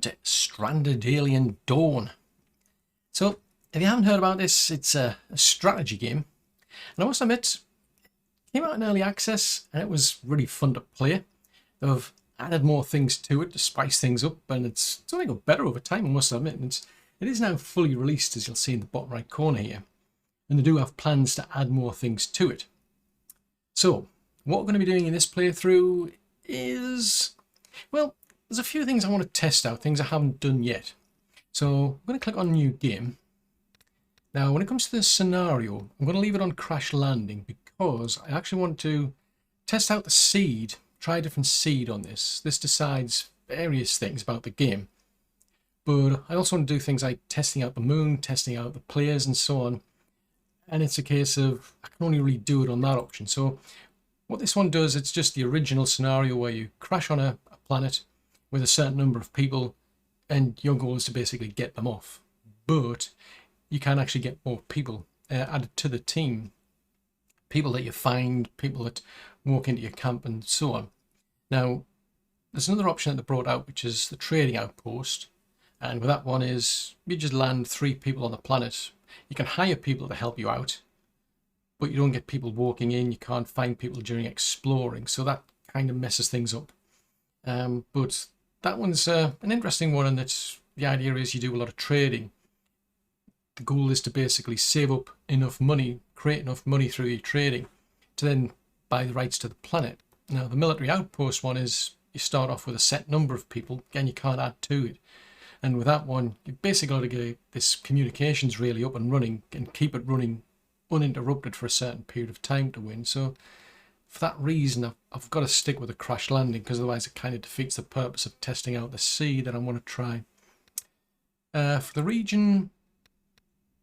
to Stranded Alien Dawn. So, if you haven't heard about this, it's a strategy game. And I must admit, it came out in early access and it was really fun to play. They've added more things to it to spice things up, and it's only got better over time, I must admit. And it is now fully released, as you'll see in the bottom right corner here. And they do have plans to add more things to it. So, what we're going to be doing in this playthrough is, well, there's a few things I want to test out, things I haven't done yet. So I'm going to click on New Game. Now when it comes to this scenario, I'm going to leave it on Crash Landing because I actually want to test out the seed, try a different seed on this. This decides various things about the game. But I also want to do things like testing out the moon, testing out the players and so on. And it's a case of, I can only really do it on that option. So what this one does, it's just the original scenario where you crash on a planet with a certain number of people, and your goal is to basically get them off. But you can actually get more people added to the team. People that you find, people that walk into your camp and so on. Now, there's another option that they brought out, which is the trading outpost. And with that one is, you just land 3 people on the planet. You can hire people to help you out, but you don't get people walking in. You can't find people during exploring. So that kind of messes things up. But that one's an interesting one, and that's the idea is you do a lot of trading. The goal is to basically save up enough money, create enough money through your trading to then buy the rights to the planet. Now the military outpost one is you start off with a set number of people, again you can't add to it. And with that one, you basically got to get this communications really up and running and keep it running uninterrupted for a certain period of time to win. So for that reason, I've got to stick with a crash landing because otherwise it kind of defeats the purpose of testing out the seed that I want to try. For the region,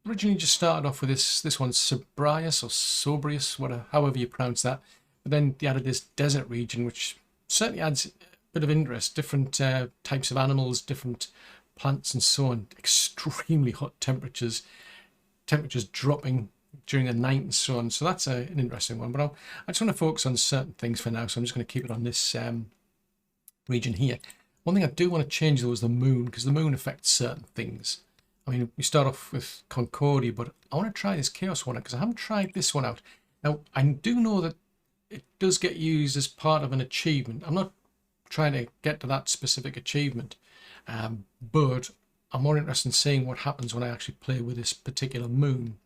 originally just started off with this one, Sobrius or Sobrius, whatever, however you pronounce that. But then they added this desert region, which certainly adds a bit of interest. Different types of animals, different plants and so on. Extremely hot temperatures dropping during the night and so on. So that's an interesting one. But I just want to focus on certain things for now. So I'm just going to keep it on this region here. One thing I do want to change though is the moon, because the moon affects certain things. I mean, we start off with Concordia, but I want to try this Chaos one because I haven't tried this one out. Now, I do know that it does get used as part of an achievement. I'm not trying to get to that specific achievement, but I'm more interested in seeing what happens when I actually play with this particular moon.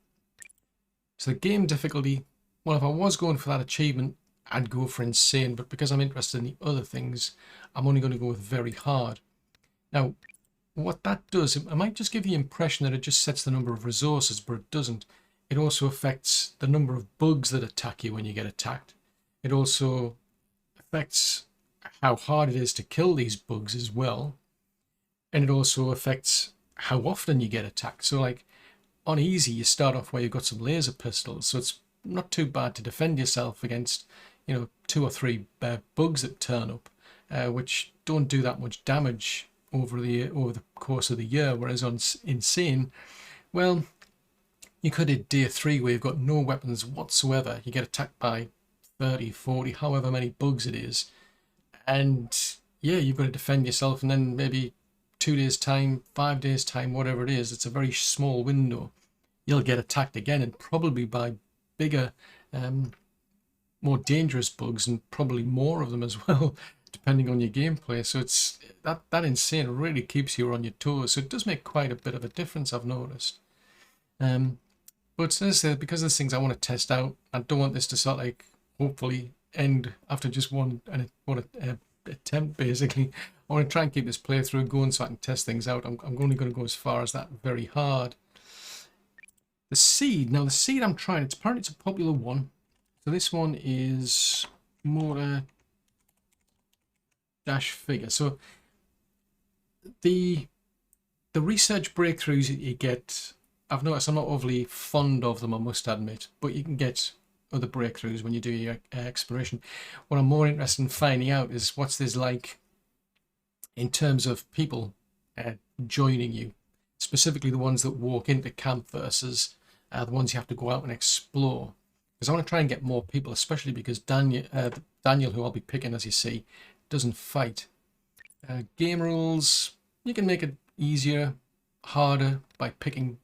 So the game difficulty, well, if I was going for that achievement, I'd go for insane, but because I'm interested in the other things, I'm only going to go with very hard. Now, what that does, it might just give the impression that it just sets the number of resources, but it doesn't. It also affects the number of bugs that attack you when you get attacked. It also affects how hard it is to kill these bugs as well. And it also affects how often you get attacked. So like on easy, you start off where you've got some laser pistols, so it's not too bad to defend yourself against, you know, 2 or 3 bugs that turn up, which don't do that much damage over the course of the year. Whereas on insane, well, you could hit day 3 where you've got no weapons whatsoever. You get attacked by 30, 40, however many bugs it is, and yeah, you've got to defend yourself. And then maybe 2 days time, 5 days time, whatever it is, it's a very small window, you'll get attacked again, and probably by bigger, more dangerous bugs, and probably more of them as well, depending on your gameplay. So it's that insane really keeps you on your toes. So it does make quite a bit of a difference, I've noticed. But as I said, because there's things I want to test out, I don't want this to sort of like hopefully end after just one attempt basically. I want to try and keep this playthrough going so I can test things out. I'm only going to go as far as that very hard. The seed, now the seed I'm trying, apparently it's a popular one. So this one is motor dash figure. So the research breakthroughs that you get, I've noticed I'm not overly fond of them, I must admit, but you can get other breakthroughs when you do your exploration. What I'm more interested in finding out is what's this like in terms of people joining you, specifically the ones that walk into camp versus the ones you have to go out and explore. Because I want to try and get more people, especially because Daniel, who I'll be picking as you see, doesn't fight. Game rules, you can make it easier, harder by picking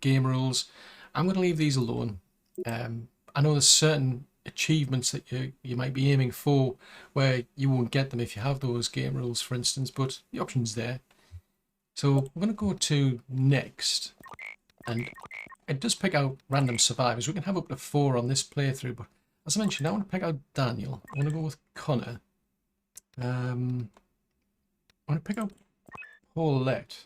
game rules. I'm going to leave these alone. I know there's certain achievements that you might be aiming for where you won't get them if you have those game rules, for instance, but the option's there. So I'm going to go to next, and it does pick out random survivors. We can have up to 4 on this playthrough, but as I mentioned, I want to pick out Daniel. I want to go with Connor. I want to pick out Paulette.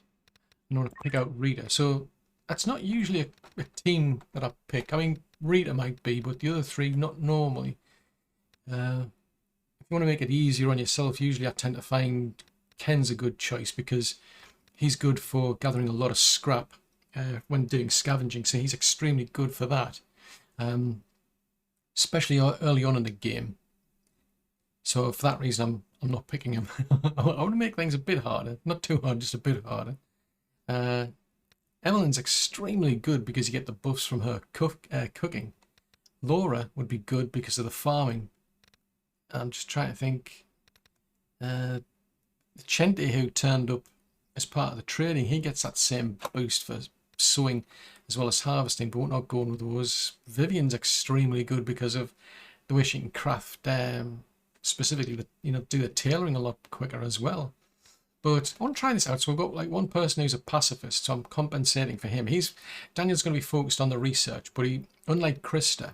I want to pick out Rita. So that's not usually a team that I pick. I mean, Rita might be, but the other 3 not normally. If you want to make it easier on yourself, usually I tend to find Ken's a good choice because he's good for gathering a lot of scrap when doing scavenging, so he's extremely good for that, especially early on in the game. So for that reason, I'm not picking him. I want to make things a bit harder, not too hard, just a bit harder. Evelyn's extremely good because you get the buffs from her cooking. Laura would be good because of the farming. I'm just trying to think. Chente, who turned up as part of the trading, he gets that same boost for sowing as well as harvesting, but we're not going with those. Vivian's extremely good because of the way she can craft, specifically, do the tailoring a lot quicker as well. But I want to try this out. So we've got like one person who's a pacifist, so I'm compensating for him. Daniel's going to be focused on the research, but unlike Krista,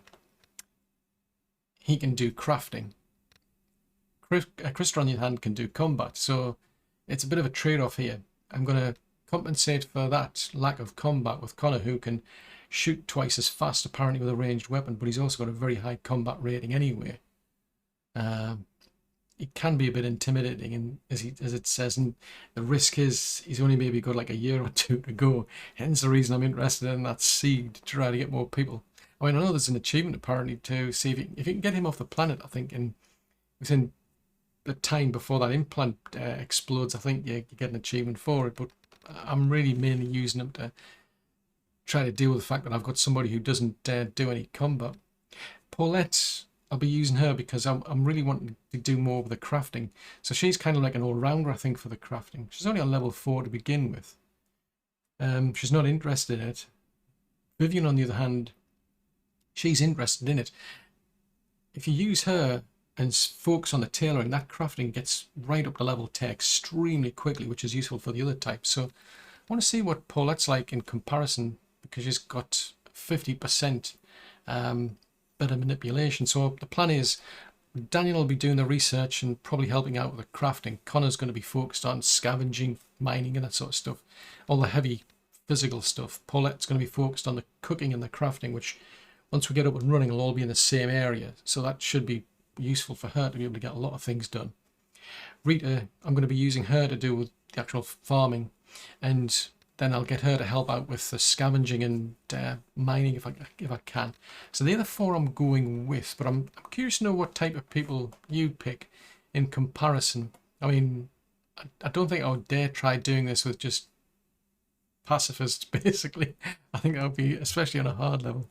he can do crafting. Krista, on the other hand, can do combat, so it's a bit of a trade-off here. I'm going to compensate for that lack of combat with Connor, who can shoot twice as fast, apparently, with a ranged weapon, but he's also got a very high combat rating anyway. It can be a bit intimidating, and as it says, and the risk is he's only maybe got like a year or 2 to go. Hence the reason I'm interested in that seed, to try to get more people. I mean, I know there's an achievement apparently to see if you can get him off the planet. I think within the time before that implant explodes, I think you get an achievement for it. But I'm really mainly using him to try to deal with the fact that I've got somebody who doesn't do any combat. Paulette, I'll be using her because I'm really wanting to do more with the crafting. So she's kind of like an all-rounder, I think, for the crafting. She's only on level 4 to begin with. She's not interested in it. Vivian, on the other hand, she's interested in it. If you use her and focus on the tailoring, that crafting gets right up to level 10 extremely quickly, which is useful for the other types. So I want to see what Paulette's like in comparison, because she's got 50% better manipulation. So the plan is Daniel will be doing the research and probably helping out with the crafting. Connor's going to be focused on scavenging, mining and that sort of stuff, all the heavy physical stuff. Paulette's going to be focused on the cooking and the crafting, which once we get up and running will all be in the same area, so that should be useful for her to be able to get a lot of things done. Rita, I'm going to be using her to do with the actual farming, and then I'll get her to help out with the scavenging and mining if I can. So they're the 4 I'm going with, but I'm curious to know what type of people you pick in comparison. I mean, I don't think I would dare try doing this with just pacifists, basically. I think that would be, especially on a hard level.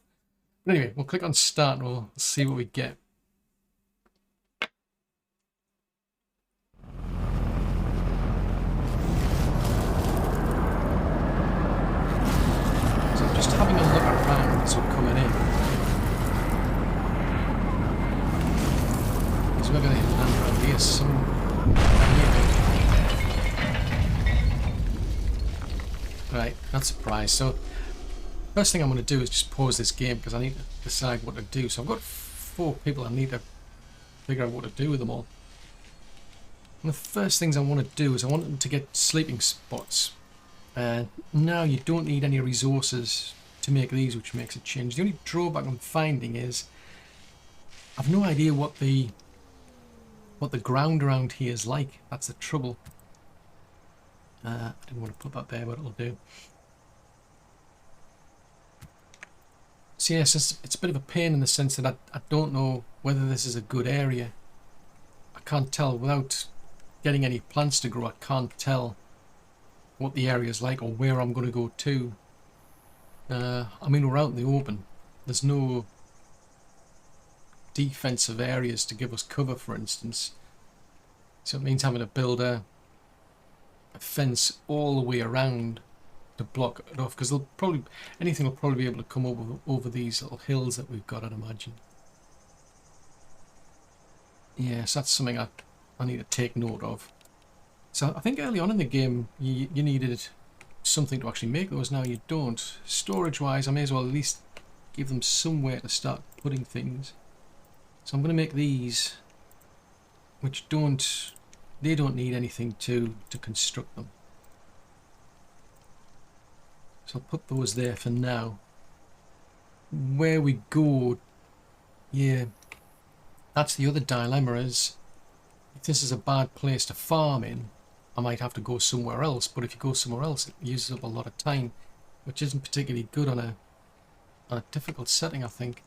But anyway, we'll click on start and we'll see what we get. Just having a look around as we're coming in. Because we're going to land around here Right, not surprised. So, first thing I'm going to do is just pause this game because I need to decide what to do. So I've got 4 people, I need to figure out what to do with them all. One of the first things I want to do is I want them to get sleeping spots. Now you don't need any resources to make these, which makes a change. The only drawback I'm finding is I've no idea what the ground around here is like. That's the trouble. I didn't want to put that there, but it'll do. So yes, it's a bit of a pain in the sense that I don't know whether this is a good area. I can't tell without getting any plants to grow. I can't tell what the area is like or where I'm going to go to. I mean, we're out in the open. There's no defensive areas to give us cover, for instance. So it means having to build a a fence all the way around to block it off, because anything will probably be able to come over these little hills that we've got, I'd imagine. Yes, that's something I need to take note of. So I think early on in the game you needed something to actually make those. Now you don't. Storage wise, I may as well at least give them somewhere to start putting things. So I'm going to make these, which they don't need anything to construct them. So I'll put those there for now. Where we go, yeah, that's the other dilemma, is if this is a bad place to farm in, I might have to go somewhere else. But if you go somewhere else, it uses up a lot of time, which isn't particularly good on a difficult setting, I think.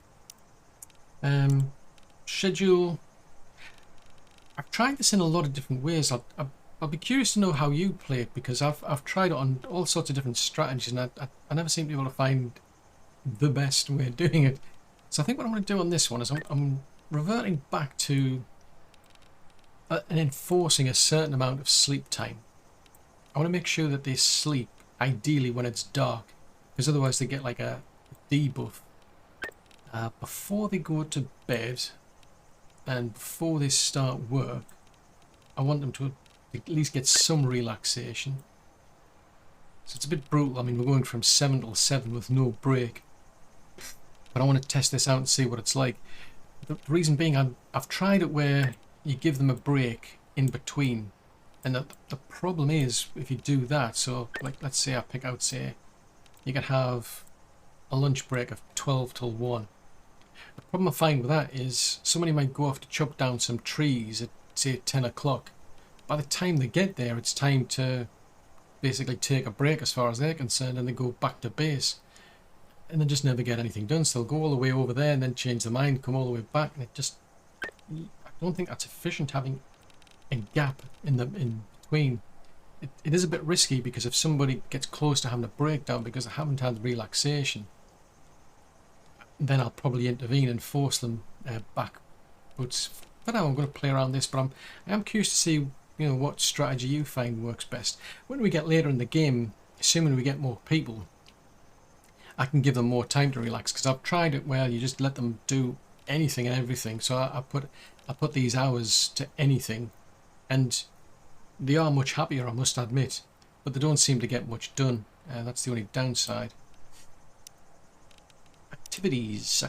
Schedule. I've tried this in a lot of different ways. I'll be curious to know how you play it, because I've tried it on all sorts of different strategies, and I never seem to be able to find the best way of doing it. So I think what I'm going to do on this one is I'm reverting back to and enforcing a certain amount of sleep time. I want to make sure that they sleep ideally when it's dark, because otherwise they get like a debuff before they go to bed and before they start work. I want them to at least get some relaxation. So it's a bit brutal. I mean, we're going from 7 till 7 with no break, but I want to test this out and see what it's like. The reason being, I've tried it where you give them a break in between, and the problem is if you do that, so like let's say I pick out, say you could have a lunch break of 12 till 1. The problem I find with that is somebody might go off to chop down some trees at say 10 o'clock. By the time they get there, it's time to basically take a break as far as they're concerned, and they go back to base, and they just never get anything done. So they'll go all the way over there and then change their mind, come all the way back, and it just, I don't think that's efficient, having a gap in between. It is a bit risky, because if somebody gets close to having a breakdown because they haven't had relaxation, then I'll probably intervene and force them back. But for now I'm going to play around this, but I am curious to see what strategy you find works best. When we get later in the game, assuming we get more people, I can give them more time to relax, because I've tried it where you just let them do anything and everything. So I put these hours to anything, and they are much happier, I must admit, but they don't seem to get much done. That's the only downside. Activities.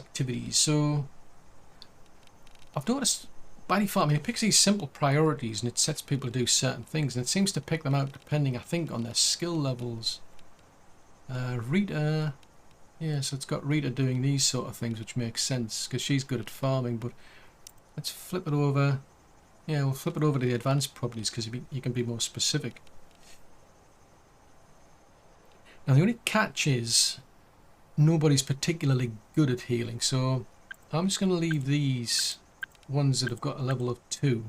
So I've noticed by default, I mean, it picks these simple priorities and it sets people to do certain things, and it seems to pick them out depending, I think, on their skill levels. Rita, yeah, so it's got Rita doing these sort of things, which makes sense because she's good at farming. But let's flip it over. Yeah, we'll flip it over to the advanced properties, because you can be more specific. Now the only catch is nobody's particularly good at healing, so I'm just going to leave these ones that have got a level of 2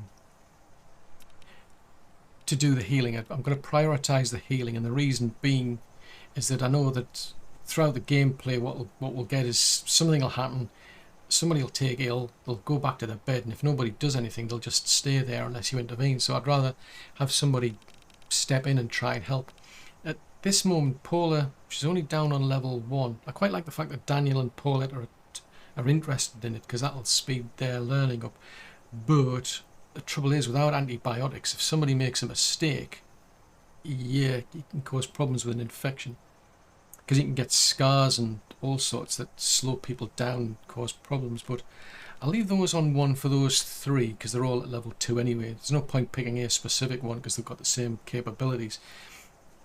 to do the healing. I'm going to prioritize the healing, and the reason being is that I know that throughout the gameplay what we'll get is something will happen. Somebody will take ill, they'll go back to their bed, and if nobody does anything, they'll just stay there unless you intervene. So I'd rather have somebody step in and try and help. At this moment, Paula, she's only down on level 1. I quite like the fact that Daniel and Paulette are interested in it, because that'll speed their learning up. But the trouble is, without antibiotics, if somebody makes a mistake, yeah, it can cause problems with an infection, because you can get scars and all sorts that slow people down and cause problems. But I'll leave those on 1 for those 3, because they're all at level 2 anyway. There's no point picking a specific one because they've got the same capabilities.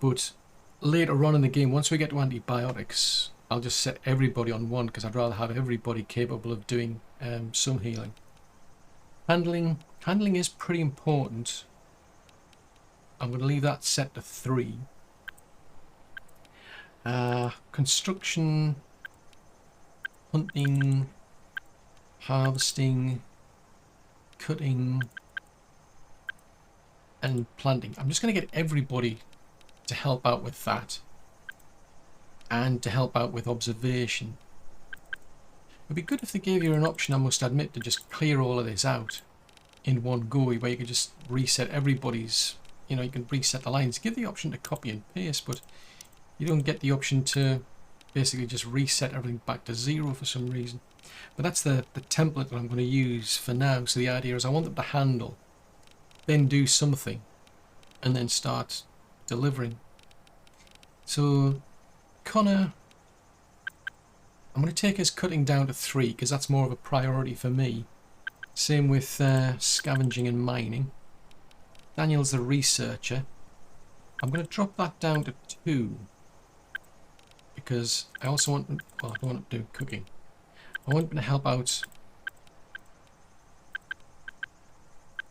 But later on in the game, once we get to antibiotics, I'll just set everybody on 1, because I'd rather have everybody capable of doing some healing. Handling is pretty important. I'm going to leave that set to 3. Construction, hunting, harvesting, cutting, and planting. I'm just going to get everybody to help out with that, and to help out with observation. It'd be good if they gave you an option, I must admit, to just clear all of this out in one go, where you could just reset everybody's you know, you can reset the lines. Give the option to copy and paste, but you don't get the option to basically just reset everything back to 0 for some reason. But that's the template that I'm going to use for now. So the idea is I want them to handle, then do something, and then start delivering. So Connor, I'm going to take his cutting down to 3 because that's more of a priority for me. Same with scavenging and mining. Daniel's the researcher. I'm going to drop that down to 2 because I also want, well, I don't want to do cooking. I want to help out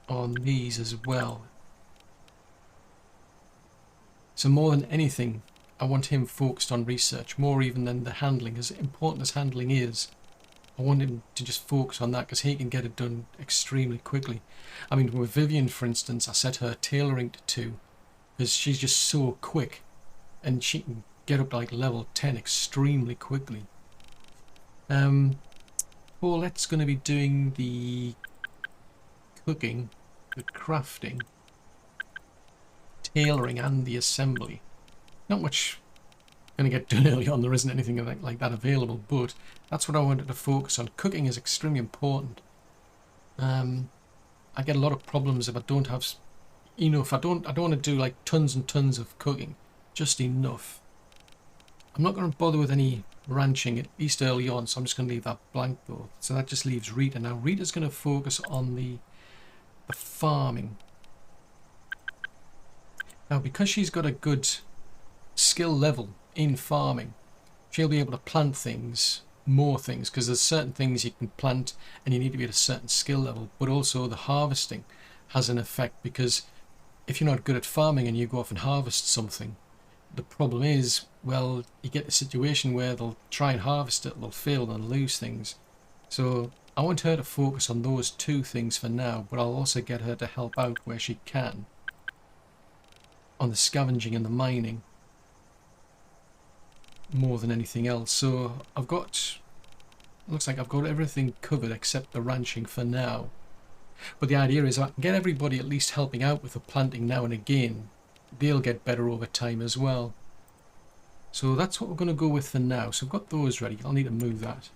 on these as well. So more than anything, I want him focused on research, more even than the handling. As important as handling is, I want him to just focus on that because he can get it done extremely quickly. I mean, with Vivian, for instance, I set her tailoring to 2 because she's just so quick and she can get up to like level 10 extremely quickly. Paulette's going to be doing the cooking, the crafting, tailoring and the assembly. Not much going to get done early on, there isn't anything like that available, but that's what I wanted to focus on. Cooking is extremely important. I get a lot of problems if I don't have, you know, if I don't want to do like tons and tons of cooking, just enough. I'm not going to bother with any ranching at least early on, so I'm just going to leave that blank though. So that just leaves Rita. Now Rita's going to focus on the farming. Now because she's got a good skill level in farming, she'll be able to plant things, more things, because there's certain things you can plant and you need to be at a certain skill level, but also the harvesting has an effect, because if you're not good at farming and you go off and harvest something, the problem is, well, you get the situation where they'll try and harvest it, they'll fail and lose things. So I want her to focus on those 2 things for now, but I'll also get her to help out where she can on the scavenging and the mining more than anything else. So I've got, looks like I've got everything covered except the ranching for now. But the idea is I can get everybody at least helping out with the planting now and again. They'll get better over time as well. So that's what we're going to go with for now. So I've got those ready. I'll need to move that.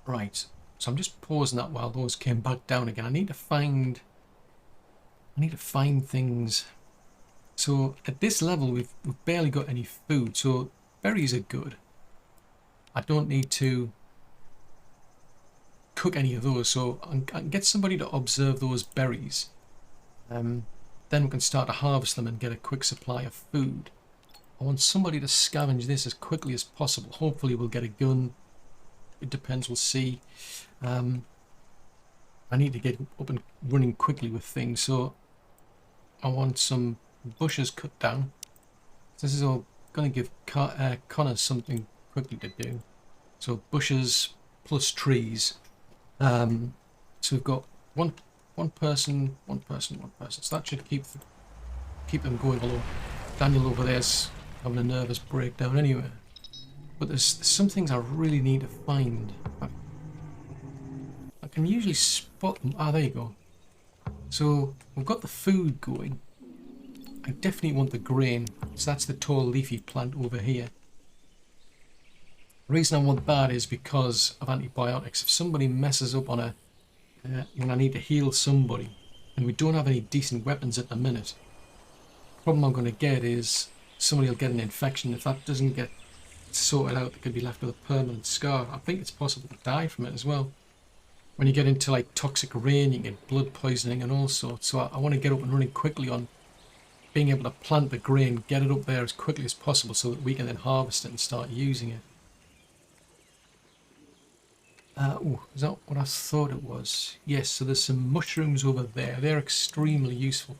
Right. So I'm just pausing that while those came back down again. I need to find things. So at this level we've barely got any food, so berries are good. I don't need to cook any of those, so I can get somebody to observe those berries. Then we can start to harvest them and get a quick supply of food. I want somebody to scavenge this as quickly as possible. Hopefully we'll get a gun. It depends, we'll see. I need to get up and running quickly with things, so I want some bushes cut down. This is all going to give Connor something quickly to do. So bushes plus trees. So we've got one person. So that should keep them going. Although Daniel over there's having a nervous breakdown anyway. But there's some things I really need to find. I can usually spot them. Ah, there you go. So we've got the food going. I definitely want the grain. So that's the tall leafy plant over here. The reason I want that is because of antibiotics. If somebody messes up on a when I need to heal somebody and we don't have any decent weapons at the minute, the problem I'm going to get is somebody will get an infection. If that doesn't get sorted out, they could be left with a permanent scar. I think it's possible to die from it as well. When you get into like toxic rain, you get blood poisoning and all sorts. So I want to get up and running quickly on being able to plant the grain, get it up there as quickly as possible so that we can then harvest it and start using it. Oh, is that what I thought it was? Yes, so there's some mushrooms over there. They're extremely useful.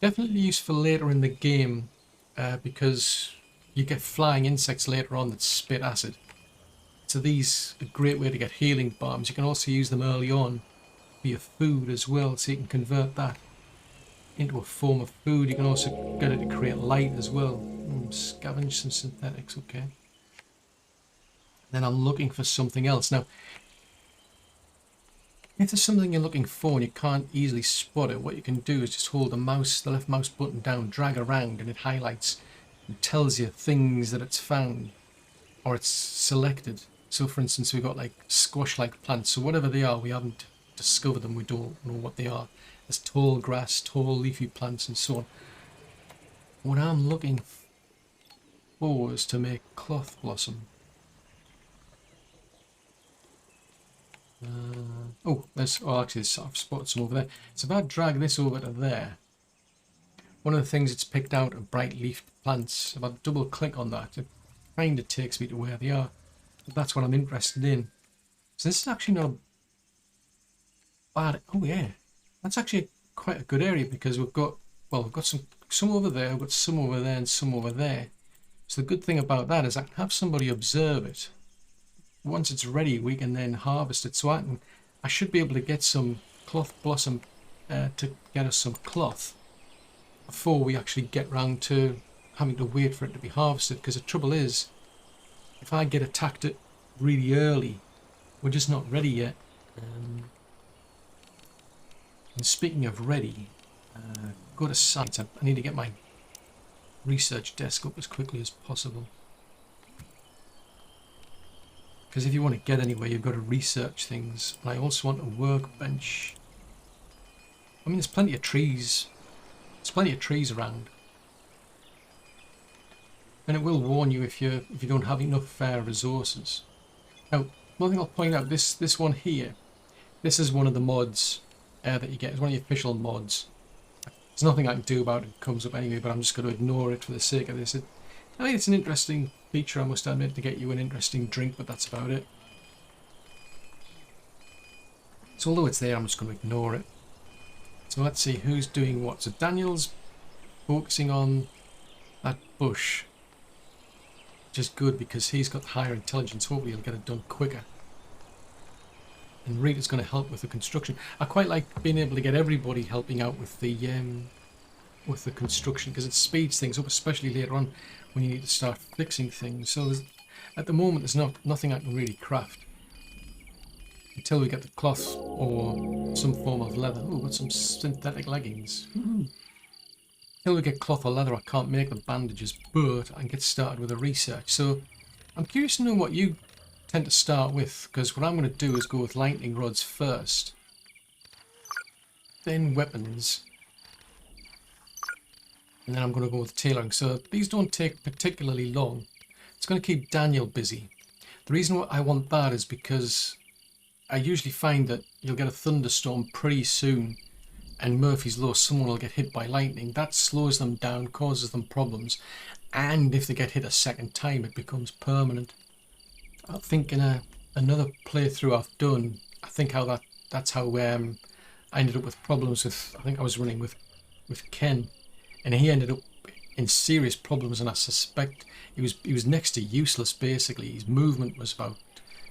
Definitely useful later in the game because you get flying insects later on that spit acid. So these are a great way to get healing bombs. You can also use them early on for your food as well, so you can convert that into a form of food. You can also get it to create light as well. Scavenge some synthetics, okay. Then I'm looking for something else. Now, If there's something you're looking for and you can't easily spot it, what you can do is just hold the left mouse button down, drag around, and it highlights and tells you things that it's found or it's selected. So for instance, we've got like squash-like plants. So whatever they are, we haven't discovered them. We don't know what they are. There's tall grass, tall leafy plants, and so on. What I'm looking for is to make cloth blossom. Actually, I've spotted some over there. So if I drag this over to there, one of the things it's picked out are bright leaf plants. If I double click on that, it kind of takes me to where they are. But that's what I'm interested in. So this is actually not bad. Oh yeah, that's actually quite a good area because we've got some over there, we've got some over there, and some over there. So the good thing about that is I can have somebody observe it. Once it's ready, we can then harvest it. So I should be able to get some cloth blossom to get us some cloth before we actually get round to having to wait for it to be harvested. Because the trouble is, if I get attacked it really early, we're just not ready yet. And speaking of ready, go to site. I need to get my research desk up as quickly as possible. Because if you want to get anywhere, you've got to research things. And I also want a workbench. I mean, there's plenty of trees. There's plenty of trees around. And it will warn you if you don't have enough resources. Now, one thing I'll point out, this one here, this is one of the mods that you get. It's one of the official mods. There's nothing I can do about it. It comes up anyway, but I'm just going to ignore it for the sake of this. I mean, it's an interesting feature, I must admit, to get you an interesting drink, but that's about it. So although it's there, I'm just going to ignore it. So let's see who's doing what. So Daniel's focusing on that bush, which is good because he's got higher intelligence. Hopefully he'll get it done quicker. And Rita's going to help with the construction. I quite like being able to get everybody helping out with the construction because it speeds things up, especially later on when you need to start fixing things. So at the moment there's nothing I can really craft until we get the cloth or some form of leather. Oh, we've got some synthetic leggings. Until we get cloth or leather, I can't make the bandages, but I can get started with the research. So I'm curious to know what you tend to start with, because what I'm going to do is go with lightning rods first, then weapons, and then I'm going to go with tailoring. So these don't take particularly long. It's going to keep Daniel busy. The reason I want that is because I usually find that you'll get a thunderstorm pretty soon and Murphy's Law, someone will get hit by lightning. That slows them down, causes them problems, and if they get hit a second time it becomes permanent. I think in another playthrough I've done, I think that's how I ended up with problems with, I think I was running with Ken, and he ended up in serious problems, and I suspect he was next to useless basically. His movement was about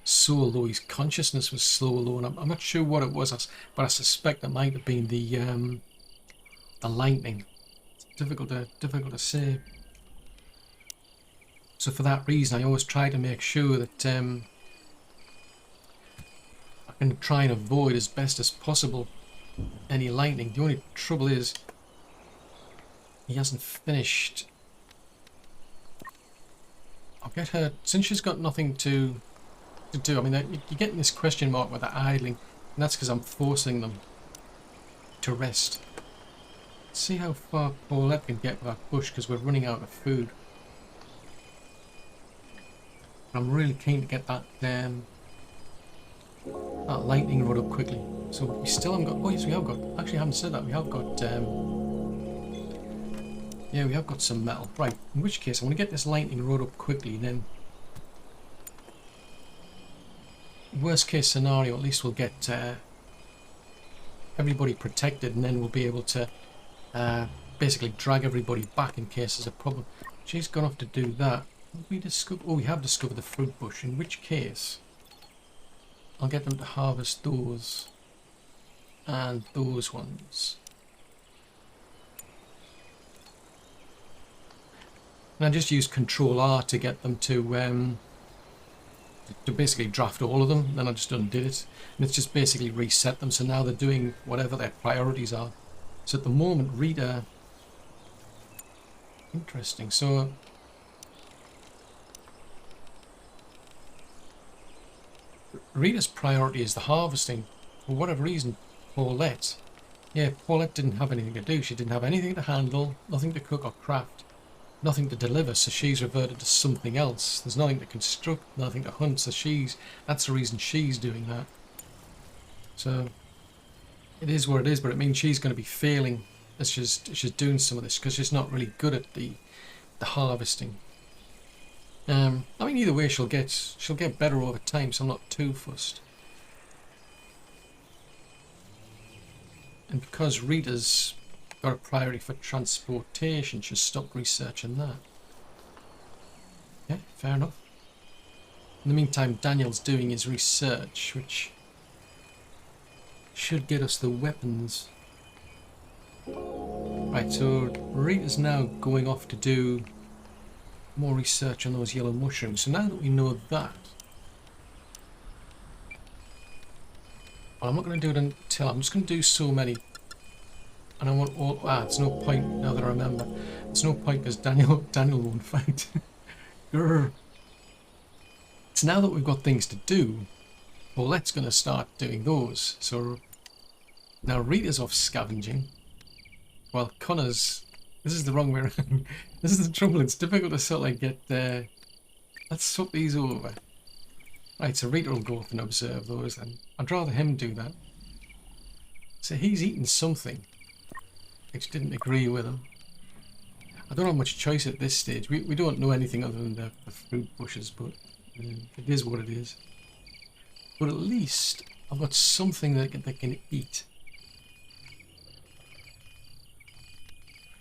so low, his consciousness was so low, and I'm not sure what it was, but I suspect it might have been the lightning. It's difficult to say. So for that reason, I always try to make sure that I can try and avoid as best as possible any lightning. The only trouble is he hasn't finished. I'll get her, since she's got nothing to do. I mean, you're getting this question mark where they're idling, and that's because I'm forcing them to rest. Let's see how far Paulette can get with that bush, because we're running out of food. I'm really keen to get that lightning rod up quickly. So we still haven't got. Oh yes, we have got. Actually, I haven't said that. We have got. Yeah, we have got some metal. Right. In which case, I'm going to get this lightning rod up quickly, and then worst case scenario, at least we'll get everybody protected, and then we'll be able to basically drag everybody back in case there's a problem. She's gone off to do that. We discovered. Oh, we have discovered the fruit bush. In which case, I'll get them to harvest those and those ones. And I just use Control R to get them to to basically draft all of them. Then I just undid it, and it's just basically reset them. So now they're doing whatever their priorities are. So at the moment, Rita, interesting. So Rita's priority is the harvesting. For whatever reason, Paulette, yeah, Paulette didn't have anything to do. She didn't have anything to handle, nothing to cook or craft, nothing to deliver, so she's reverted to something else. There's nothing to construct, nothing to hunt, so that's the reason she's doing that. So it is what it is, but it means she's going to be failing as she's doing some of this, because she's not really good at the harvesting. I mean, either way, she'll get better over time, so I'm not too fussed. And because Rita's got a priority for transportation, she'll stop researching that. Yeah, fair enough. In the meantime, Daniel's doing his research, which should get us the weapons. Right, so Rita's now going off to do more research on those yellow mushrooms. So now that we know that, well, I'm not going to do it until I'm just going to do so many. And I want all. It's no point now that I remember. It's no point because Daniel won't fight. Grr. It's now that we've got things to do. Well, let's going to start doing those. So now Rita's off scavenging. Well, Connor's. This is the wrong way around. This is the trouble. It's difficult to sort of get there. Let's swap these over. Right, so Rita will go off and observe those then. I'd rather him do that. So he's eating something. I just didn't agree with him. I don't have much choice at this stage. We don't know anything other than the fruit bushes, but it is what it is. But at least I've got something that they can eat.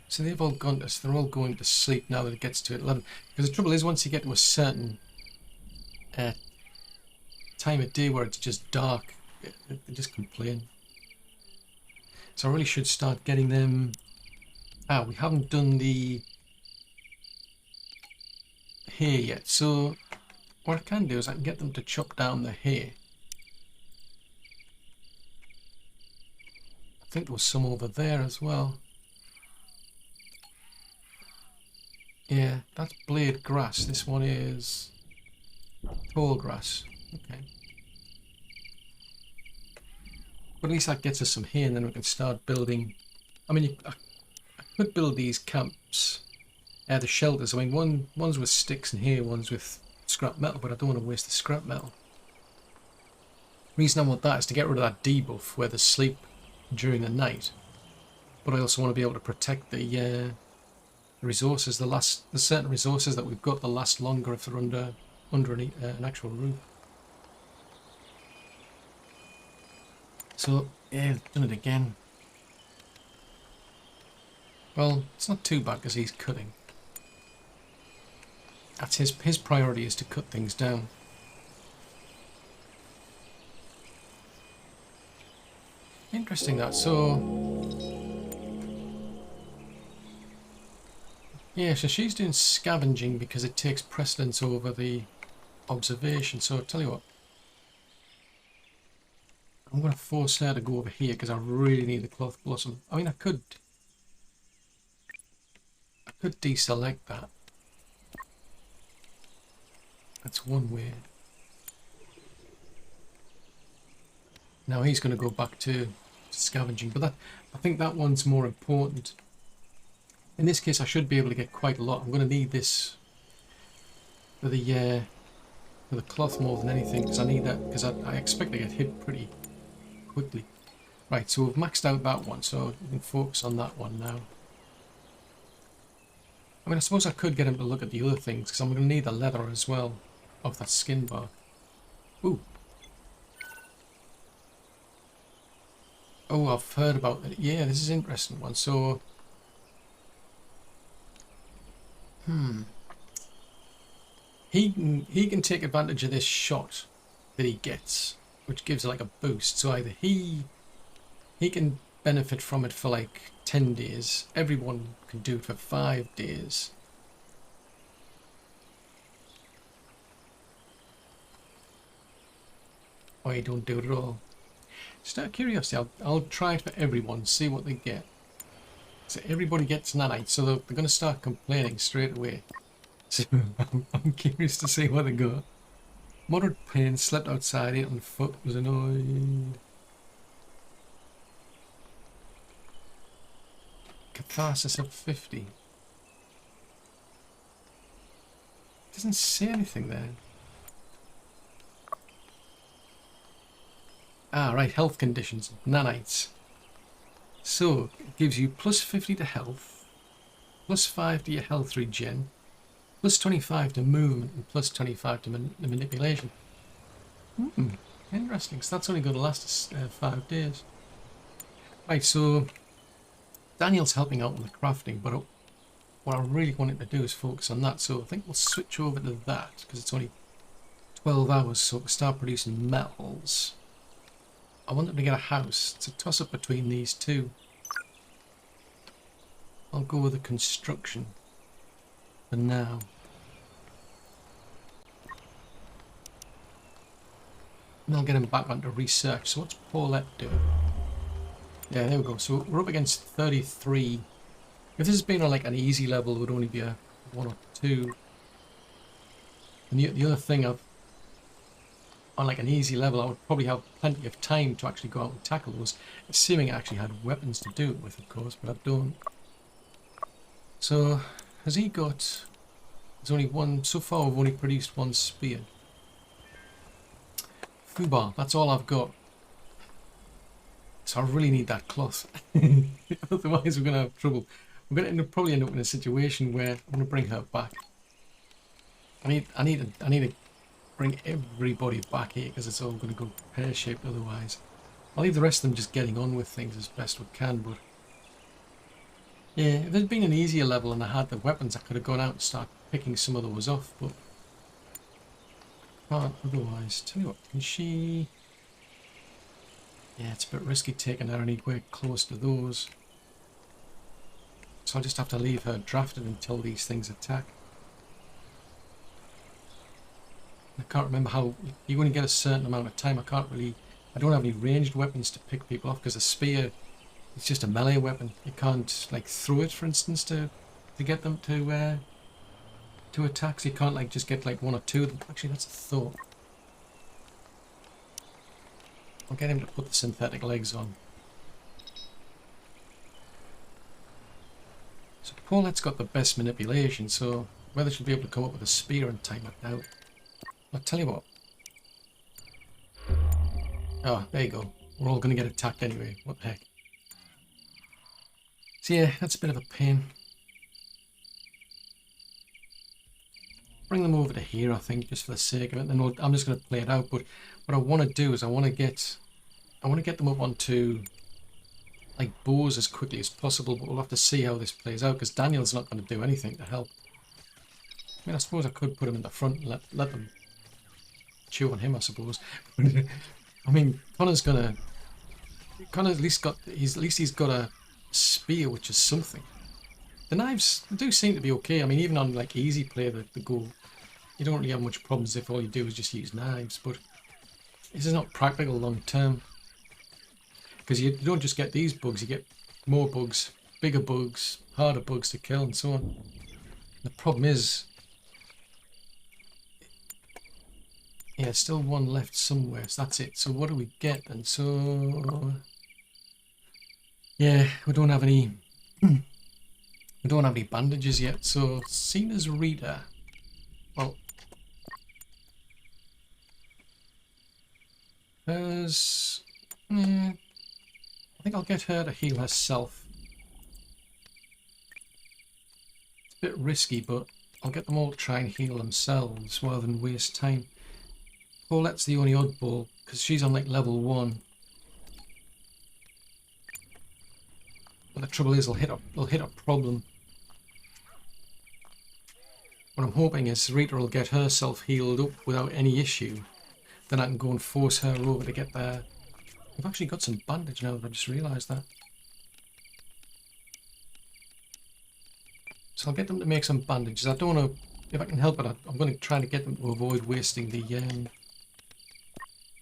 So they've all gone to, they're all going to sleep now that it gets to 11. Because the trouble is, once you get to a certain time of day where it's just dark, they just complain. So I really should start getting them. We haven't done the hay yet. So what I can do is I can get them to chop down the hay. I think there was some over there as well. Yeah, that's blade grass. This one is tall grass. Okay. But at least that gets us some hay, and then we can start building. I mean, I could build these camps, the shelters. I mean, one's with sticks and hay, one's with scrap metal, but I don't want to waste the scrap metal. The reason I want that is to get rid of that debuff where they sleep during the night. But I also want to be able to protect the resources, the certain resources that we've got that last longer if they're under an actual roof. So yeah, done it again. Well, it's not too bad because he's cutting. That's his priority, is to cut things down. Interesting that. So yeah, so she's doing scavenging because it takes precedence over the observation. So I'll tell you what, I'm going to force her to go over here because I really need the cloth blossom. I mean, I could deselect that. That's one way. Now he's going to go back to scavenging, but I think that one's more important. In this case, I should be able to get quite a lot. I'm going to need this for the cloth more than anything, because I need that, because I expect to get hit pretty quickly. Right, so we've maxed out that one, so we can focus on that one now. I mean, I suppose I could get him to look at the other things, because I'm going to need the leather as well of that skin bar. Ooh. Oh, I've heard about it. Yeah, this is an interesting one. So he can take advantage of this shot that he gets, which gives like a boost. So either he can benefit from it for like 10 days. Everyone can do it for 5 days. or you don't do it at all. Just out of curiosity, I'll try it for everyone, see what they get. So everybody gets nanites, so they're going to start complaining straight away. So I'm curious to see what they got. Moderate pain, slept outside, ate on foot, was annoyed. Catharsis of 50. Doesn't say anything there. Ah, right, health conditions, nanites. So, it gives you plus 50 to health, plus 5 to your health regen, plus 25 to movement, and plus 25 to manipulation. Interesting, so that's only going to last us 5 days. Right, so Daniel's helping out with the crafting, but what I really wanted to do is focus on that. So I think we'll switch over to that, because it's only 12 hours, so we can start producing metals. I want them to get a house. It's a toss-up between these two. I'll go with the construction for now. And I'll get him back onto research. So what's Paulette doing? Yeah, there we go. So we're up against 33. If this has been on like an easy level, it would only be a 1 or 2. And the other thing on like an easy level, I would probably have plenty of time to actually go out and tackle those, assuming I actually had weapons to do it with, of course, but I don't. So, has he got... There's only one... So far, we've only produced 1 spear. Fubar, that's all I've got. So I really need that cloth. Otherwise, we're going to have trouble. We're going to probably end up in a situation where I'm going to bring her back. I need to bring everybody back here, because it's all going to go pear-shaped otherwise. I'll leave the rest of them just getting on with things as best we can, but yeah, if there'd been an easier level and I had the weapons, I could have gone out and started picking some of those off, but can't otherwise. Tell you what, can she... Yeah, it's a bit risky taking her anywhere close to those. So I'll just have to leave her drafted until these things attack. I can't remember how... You only get a certain amount of time. I don't have any ranged weapons to pick people off, because a spear, it's just a melee weapon. You can't like throw it, for instance, to get them to attack. So you can't like just get like 1 or 2 of them. Actually, that's a thought. I'll get him to put the synthetic legs on. So Paulette's got the best manipulation, so whether she'll be able to come up with a spear in time, I doubt. I'll tell you what. Oh, there you go. We're all going to get attacked anyway. What the heck. So yeah, that's a bit of a pain. Bring them over to here, I think, just for the sake of it. Then I'm just going to play it out. But what I want to do is I want to get them up onto like bows as quickly as possible. But we'll have to see how this plays out, because Daniel's not going to do anything to help. I mean, I suppose I could put him in the front and let them chew on him, I suppose. I mean, Connor's at least he's got a spear, which is something. The knives do seem to be okay. I mean, even on like easy play, the go, you don't really have much problems if all you do is just use knives. But this is not practical long term, because you don't just get these bugs; you get more bugs, bigger bugs, harder bugs to kill, and so on. The problem is, yeah, still one left somewhere. So that's it. So what do we get? And so, yeah, we don't have any. We don't have any bandages yet, so seen as Rita. Well, hers... I think I'll get her to heal herself. It's a bit risky, but I'll get them all to try and heal themselves rather than waste time. Paulette's the only oddball, because she's on like level 1. But the trouble is, it'll hit a problem. What I'm hoping is Rita will get herself healed up without any issue. Then I can go and force her over to get there. We've actually got some bandage now that I just realised that. So I'll get them to make some bandages. I don't want to, if I can help it, I'm going to try to get them to avoid wasting the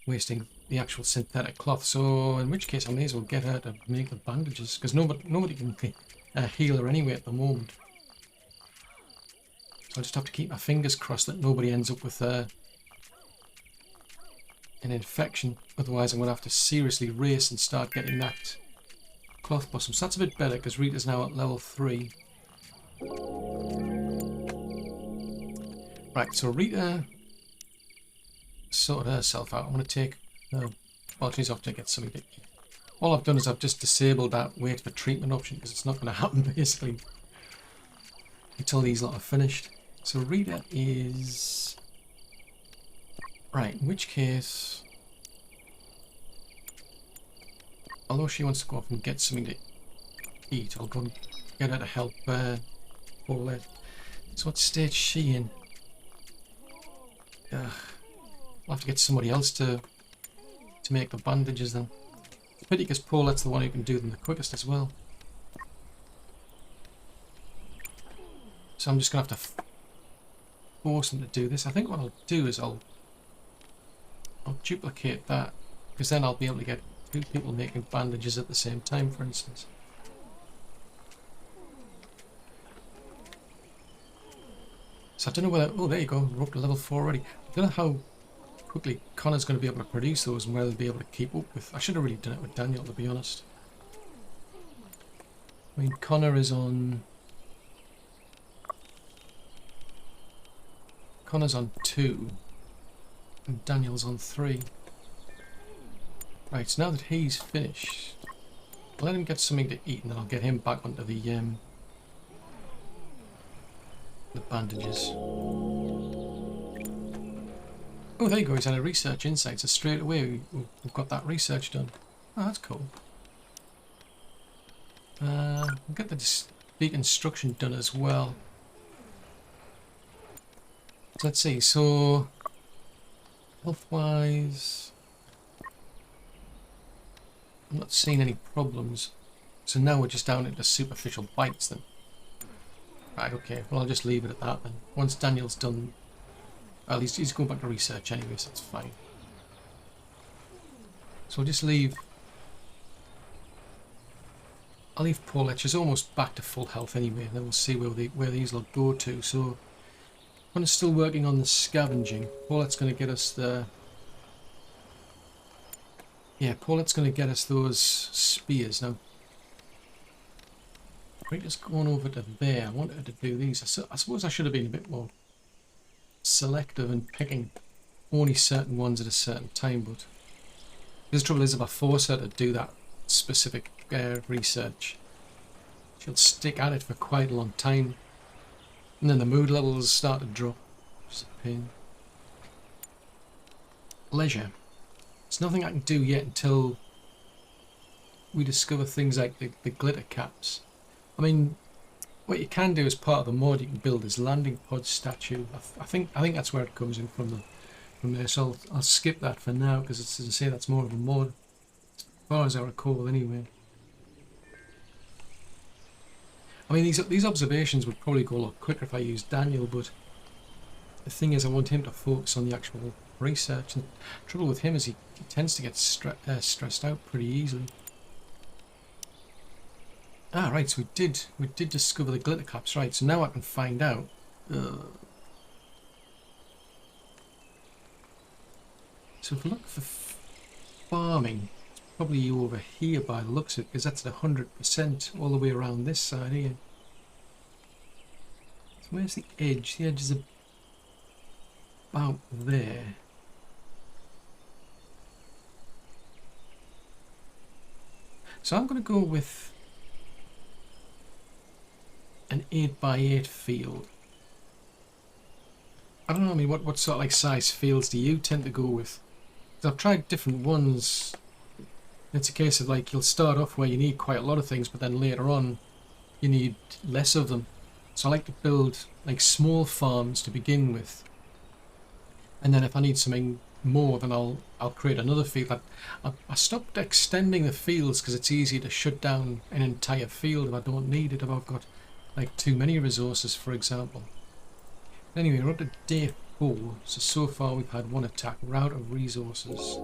wasting the actual synthetic cloth. So in which case I may as well get her to make the bandages, because nobody can heal her anyway at the moment. So I just have to keep my fingers crossed that nobody ends up with an infection. Otherwise I'm going to have to seriously race and start getting that cloth blossom. So that's a bit better because Rita's now at level 3. Right, so Rita sorted herself out. I'm going to take her, well, she's off to get something to eat. All I've done is I've just disabled that wait for treatment option because it's not going to happen basically until these lot are finished. So Rita is... Right, in which case... Although she wants to go off and get something to eat, I'll go and get her to help Paulette. So what stage is she in? I'll have to get somebody else to make the bandages then. It's a pity because Paulette's the one who can do them the quickest as well. So I'm just going to have to force him to do this. I think what I'll do is I'll duplicate that, because then I'll be able to get 2 people making bandages at the same time, for instance. So I don't know whether... Oh, there you go. We're up to level 4 already. I don't know how quickly Connor's going to be able to produce those and whether they'll be able to keep up with... I should have really done it with Daniel, to be honest. I mean, Connor is on... Connor's on 2. And Daniel's on 3. Right, so now that he's finished, I'll let him get something to eat and then I'll get him back onto the bandages. Oh, there you go, he's had a research insight, so straight away we've got that research done. Oh, that's cool. We'll get the deconstruction done as well. So let's see, so health-wise, I'm not seeing any problems. So now we're just down into superficial bites then. Right, okay, well I'll just leave it at that then. Once Daniel's done, well he's going back to research anyway, so that's fine. So I'll just leave, I'll leave Paulette, she's almost back to full health anyway, and then we'll see where these will go to. So I'm still working on the scavenging. Paulette's going to get us the... Yeah, Paulette's going to get us those spears. Now, Rita's going over to there. I wanted her to do these. I suppose I should have been a bit more selective and picking only certain ones at a certain time, but the trouble is if I force her to do that specific research, she'll stick at it for quite a long time. And then the mood levels start to drop. Just a pain. Leisure. There's nothing I can do yet until we discover things like the glitter caps. I mean, what you can do as part of the mod, you can build this landing pod statue. I think that's where it comes in from there. So I'll skip that for now because, as I say, that's more of a mod, as far as I recall, anyway. I mean, these observations would probably go a lot quicker if I used Daniel, but the thing is I want him to focus on the actual research. And the trouble with him is he tends to get stressed out pretty easily. Ah, right, so we did discover the glitter caps, right, so now I can find out. So if we look for farming, probably over here by the looks of it, because that's at 100% all the way around this side here. So where's the edge? The edge is about there. So I'm going to go with an 8x8 field. I don't know, I mean, what sort of like size fields do you tend to go with? 'Cause I've tried different ones. It's a case of like you'll start off where you need quite a lot of things, but then later on you need less of them. So I like to build like small farms to begin with, and then if I need something more, then I'll create another field. I stopped extending the fields because it's easy to shut down an entire field if I don't need it, if I've got like too many resources, for example. Anyway, we're up to day 4, so far we've had one attack. We're out of resources.